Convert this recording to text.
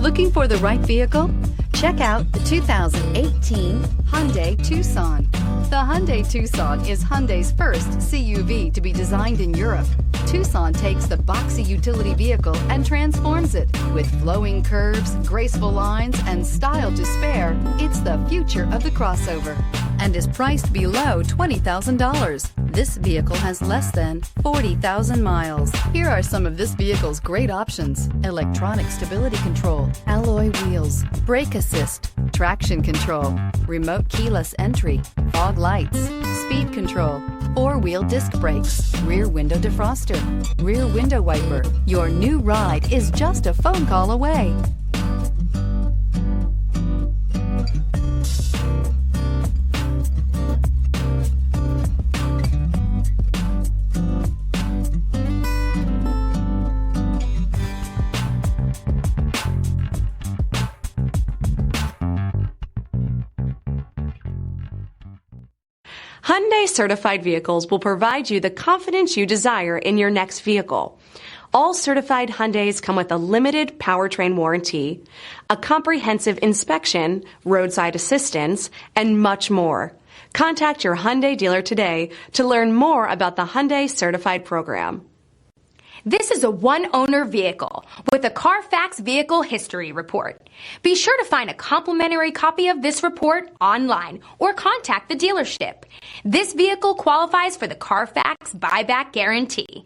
Looking for the right vehicle? Check out the 2018 Hyundai Tucson. The Hyundai Tucson is Hyundai's first CUV to be designed in Europe. Tucson takes the boxy utility vehicle and transforms it. With flowing curves, graceful lines, and style to spare, it's the future of the crossover and is priced below $20,000. This vehicle has less than 40,000 miles. Here are some of this vehicle's great options: electronic stability control, alloy wheels, brake assist, traction control, remote keyless entry, fog lights, speed control, four-wheel disc brakes, rear window defroster, rear window wiper. Your new ride is just a phone call away. Hyundai certified vehicles will provide you the confidence you desire in your next vehicle. All certified Hyundais come with a limited powertrain warranty, a comprehensive inspection, roadside assistance, and much more. Contact your Hyundai dealer today to learn more about the Hyundai Certified program. This is a one-owner vehicle with a CARFAX Vehicle History report. Be sure to find a complimentary copy of this report online or contact the dealership. This vehicle qualifies for the CARFAX buyback guarantee.